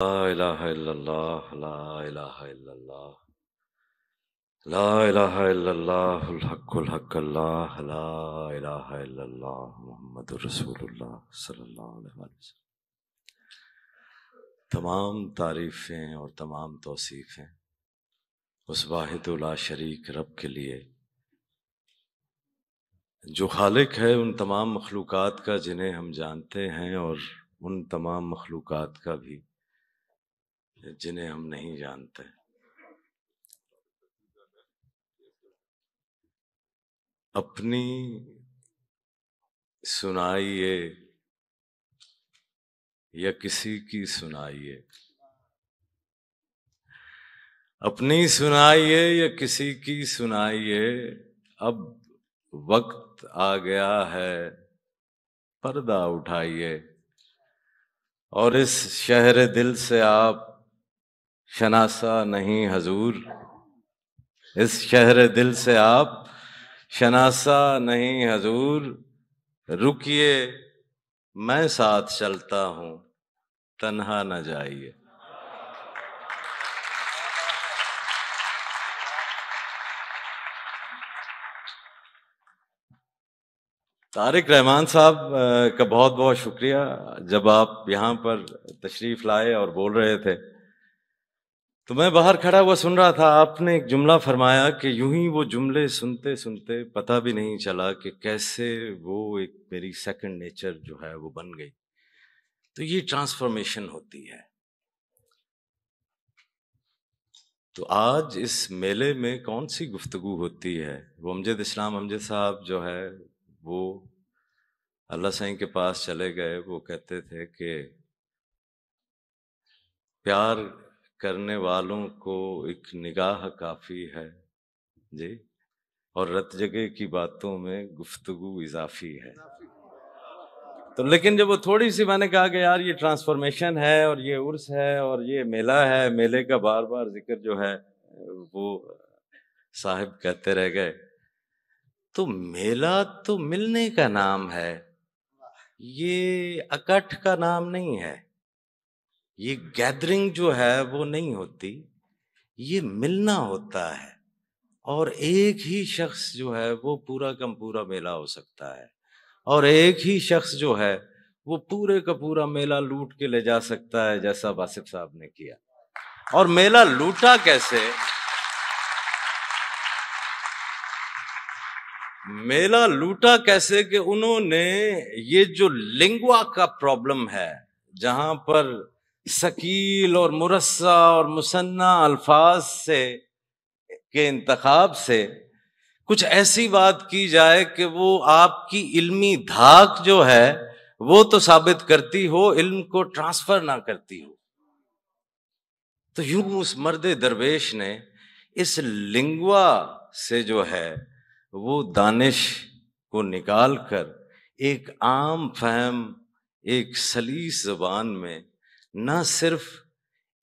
لا الہ الا اللہ لا الہ الا اللہ لا الہ الا اللہ الحق اللہ لا الہ الا اللہ محمد رسول اللہ صلی اللہ علیہ وسلم۔ تمام تعریفیں اور تمام توصیفیں اس واحد لا شریک رب کے لیے جو خالق ہے ان تمام مخلوقات کا جنہیں ہم جانتے ہیں، اور ان تمام مخلوقات کا بھی جنہیں ہم نہیں جانتے۔ اپنی سنائیے یا کسی کی سنائیے، اپنی سنائیے یا کسی کی سنائیے، اب وقت آ گیا ہے پردہ اٹھائیے، اور اس شہر دل سے آپ شناسا نہیں حضور، اس شہر دل سے آپ شناسا نہیں حضور، رکیے میں ساتھ چلتا ہوں تنہا نہ جائیے۔ طارق رحمان صاحب کا بہت بہت شکریہ۔ جب آپ یہاں پر تشریف لائے اور بول رہے تھے تو میں باہر کھڑا ہوا سن رہا تھا، آپ نے ایک جملہ فرمایا کہ یوں ہی وہ جملے سنتے سنتے پتہ بھی نہیں چلا کہ کیسے وہ ایک میری سیکنڈ نیچر جو ہے وہ بن گئی۔ تو یہ ٹرانسفارمیشن ہوتی ہے۔ تو آج اس میلے میں کون سی گفتگو ہوتی ہے؟ وہ امجد اسلام امجد صاحب جو ہے وہ اللہ سائیں کے پاس چلے گئے، وہ کہتے تھے کہ پیار کرنے والوں کو ایک نگاہ کافی ہے جی، اور رت جگہ کی باتوں میں گفتگو اضافی ہے۔ تو لیکن جب وہ تھوڑی سی میں نے کہا کہ یار یہ ٹرانسفارمیشن ہے اور یہ عرس ہے اور یہ میلہ ہے، میلے کا بار بار ذکر جو ہے وہ صاحب کہتے رہ گئے، تو میلہ تو ملنے کا نام ہے، یہ اکٹھ کا نام نہیں ہے، یہ گیدرنگ جو ہے وہ نہیں ہوتی، یہ ملنا ہوتا ہے۔ اور ایک ہی شخص جو ہے وہ پورا کم پورا میلہ ہو سکتا ہے، اور ایک ہی شخص جو ہے وہ پورے کا پورا میلہ لوٹ کے لے جا سکتا ہے، جیسا باسف صاحب نے کیا۔ اور میلہ لوٹا کیسے؟ میلہ لوٹا کیسے کہ انہوں نے یہ جو لنگوا کا پرابلم ہے، جہاں پر ثقیل اور مرصع اور مثنیٰ الفاظ سے کے انتخاب سے کچھ ایسی بات کی جائے کہ وہ آپ کی علمی دھاک جو ہے وہ تو ثابت کرتی ہو، علم کو ٹرانسفر نہ کرتی ہو۔ تو یوں اس مرد درویش نے اس لنگوا سے جو ہے وہ دانش کو نکال کر ایک عام فہم، ایک سلیس زبان میں نہ صرف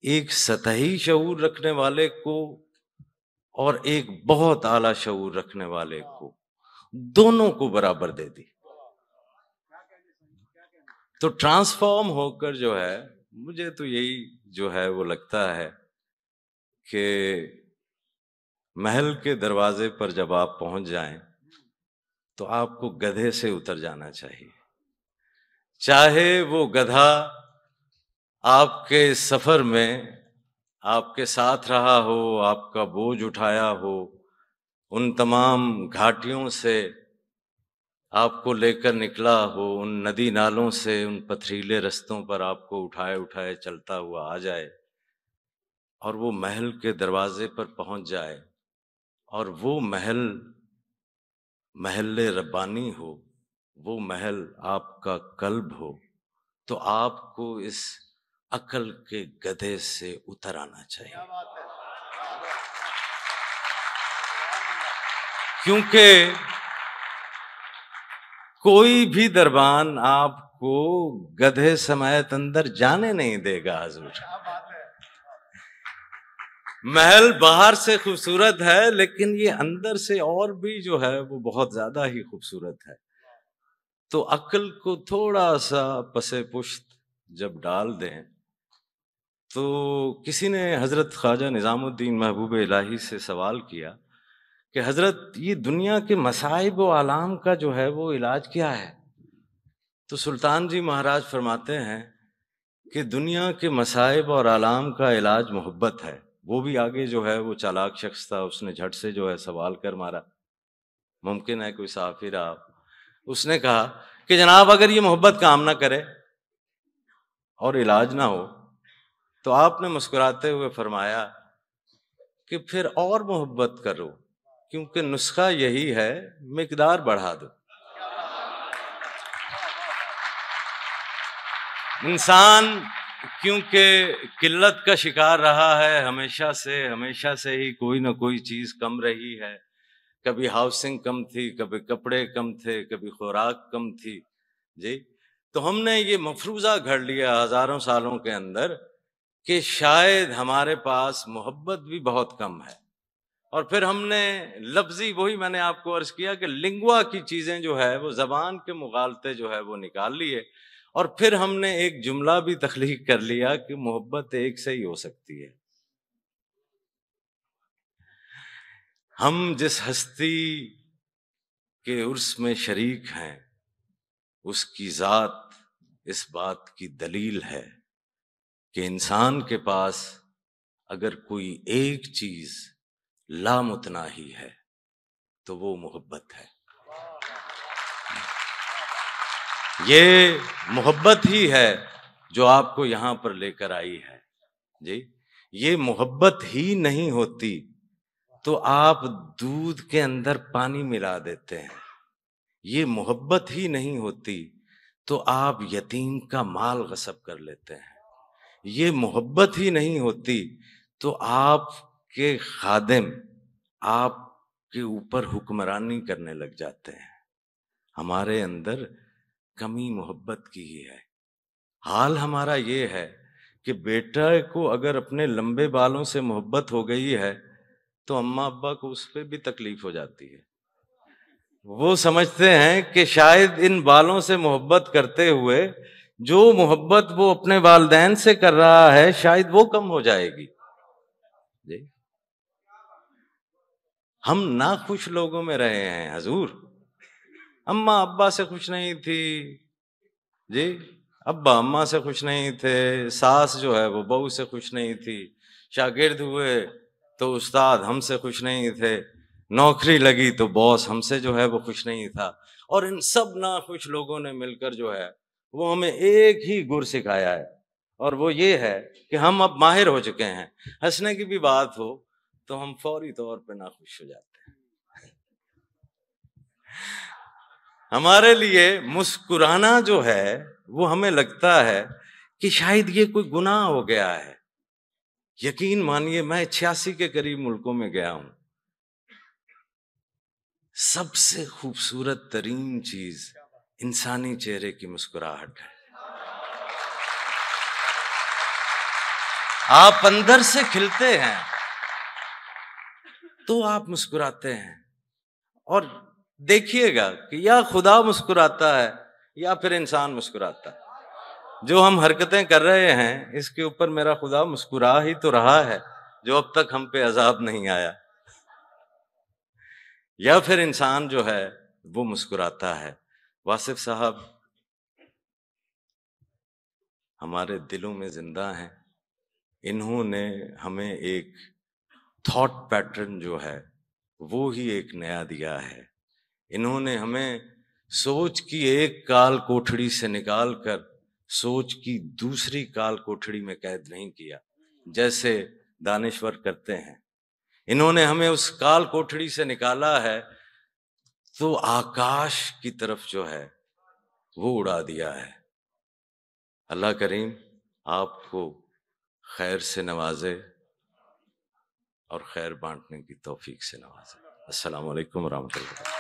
ایک سطحی شعور رکھنے والے کو اور ایک بہت اعلیٰ شعور رکھنے والے کو، دونوں کو برابر دے دی۔ تو ٹرانسفارم ہو کر جو ہے، مجھے تو یہی جو ہے وہ لگتا ہے کہ محل کے دروازے پر جب آپ پہنچ جائیں تو آپ کو گدھے سے اتر جانا چاہیے، چاہے وہ گدھا آپ کے سفر میں آپ کے ساتھ رہا ہو، آپ کا بوجھ اٹھایا ہو، ان تمام گھاٹیوں سے آپ کو لے کر نکلا ہو، ان ندی نالوں سے، ان پتھریلے رستوں پر آپ کو اٹھائے اٹھائے چلتا ہوا آ جائے، اور وہ محل کے دروازے پر پہنچ جائے، اور وہ محل محل ربانی ہو، وہ محل آپ کا قلب ہو، تو آپ کو اس عقل کے گدھے سے اتر آنا چاہیے۔ کیونکہ کوئی بھی دربان آپ کو گدھے سمیت اندر جانے نہیں دے گا حضور۔ محل باہر سے خوبصورت ہے، لیکن یہ اندر سے اور بھی جو ہے وہ بہت زیادہ ہی خوبصورت ہے۔ تو عقل کو تھوڑا سا پس پشت جب ڈال دیں تو کسی نے حضرت خواجہ نظام الدین محبوب الہی سے سوال کیا کہ حضرت یہ دنیا کے مصائب و آلام کا جو ہے وہ علاج کیا ہے؟ تو سلطان جی مہاراج فرماتے ہیں کہ دنیا کے مصائب اور آلام کا علاج محبت ہے۔ وہ بھی آگے جو ہے وہ چالاک شخص تھا، اس نے جھٹ سے جو ہے سوال کر مارا، ممکن ہے کوئی صحافی رہا، اس نے کہا کہ جناب اگر یہ محبت کام نہ کرے اور علاج نہ ہو تو آپ نے مسکراتے ہوئے فرمایا کہ پھر اور محبت کرو، کیونکہ نسخہ یہی ہے، مقدار بڑھا دو۔ انسان کیونکہ قلت کا شکار رہا ہے ہمیشہ سے ہی کوئی نہ کوئی چیز کم رہی ہے، کبھی ہاؤسنگ کم تھی، کبھی کپڑے کم تھے، کبھی خوراک کم تھی جی، تو ہم نے یہ مفروضہ گھڑ لیا ہزاروں سالوں کے اندر کہ شاید ہمارے پاس محبت بھی بہت کم ہے، اور پھر ہم نے لفظی وہی میں نے آپ کو عرض کیا کہ لنگوا کی چیزیں جو ہے وہ زبان کے مغالطے جو ہے وہ نکال لیے، اور پھر ہم نے ایک جملہ بھی تخلیق کر لیا کہ محبت ایک سے ہی ہو سکتی ہے۔ ہم جس ہستی کے عرس میں شریک ہیں اس کی ذات اس بات کی دلیل ہے کہ انسان کے پاس اگر کوئی ایک چیز لامتناہی ہے تو وہ محبت ہے۔ یہ محبت ہی ہے جو آپ کو یہاں پر لے کر آئی ہے جی۔ یہ محبت ہی نہیں ہوتی تو آپ دودھ کے اندر پانی ملا دیتے ہیں، یہ محبت ہی نہیں ہوتی تو آپ یتیم کا مال غصب کر لیتے ہیں، یہ محبت ہی نہیں ہوتی تو آپ کے خادم آپ کے اوپر حکمرانی کرنے لگ جاتے ہیں۔ ہمارے اندر کمی محبت کی ہی ہے۔ حال ہمارا یہ ہے کہ بیٹا کو اگر اپنے لمبے بالوں سے محبت ہو گئی ہے تو اماں ابا کو اس پہ بھی تکلیف ہو جاتی ہے۔ وہ سمجھتے ہیں کہ شاید ان بالوں سے محبت کرتے ہوئے جو محبت وہ اپنے والدین سے کر رہا ہے شاید وہ کم ہو جائے گی جی۔ ہم ناخوش لوگوں میں رہے ہیں حضور، اماں ابا سے خوش نہیں تھی جی، ابا اماں سے خوش نہیں تھے، ساس جو ہے وہ بہو سے خوش نہیں تھی، شاگرد ہوئے تو استاد ہم سے خوش نہیں تھے، نوکری لگی تو باس ہم سے جو ہے وہ خوش نہیں تھا، اور ان سب ناخوش لوگوں نے مل کر جو ہے وہ ہمیں ایک ہی گر سکھایا ہے، اور وہ یہ ہے کہ ہم اب ماہر ہو چکے ہیں، ہنسنے کی بھی بات ہو تو ہم فوری طور پہ ناخوش ہو جاتے ہیں۔ ہمارے لیے مسکرانا جو ہے وہ ہمیں لگتا ہے کہ شاید یہ کوئی گناہ ہو گیا ہے۔ یقین مانیے میں 86 کے قریب ملکوں میں گیا ہوں، سب سے خوبصورت ترین چیز انسانی چہرے کی مسکراہٹ ہے۔ آپ اندر سے کھلتے ہیں تو آپ مسکراتے ہیں، اور دیکھیے گا کہ یا خدا مسکراتا ہے یا پھر انسان مسکراتا ہے۔ جو ہم حرکتیں کر رہے ہیں اس کے اوپر میرا خدا مسکرا ہی تو رہا ہے جو اب تک ہم پہ عذاب نہیں آیا، یا پھر انسان جو ہے وہ مسکراتا ہے۔ واصف صاحب ہمارے دلوں میں زندہ ہیں، انہوں نے ہمیں ایک تھاٹ پیٹرن جو ہے وہ ہی ایک نیا دیا ہے۔ انہوں نے ہمیں سوچ کی ایک کال کوٹھڑی سے نکال کر سوچ کی دوسری کال کوٹھڑی میں قید نہیں کیا جیسے دانشور کرتے ہیں، انہوں نے ہمیں اس کال کوٹھڑی سے نکالا ہے تو آکاش کی طرف جو ہے وہ اڑا دیا ہے۔ اللہ کریم آپ کو خیر سے نوازے اور خیر بانٹنے کی توفیق سے نوازے۔ السلام علیکم ورحمۃ اللہ۔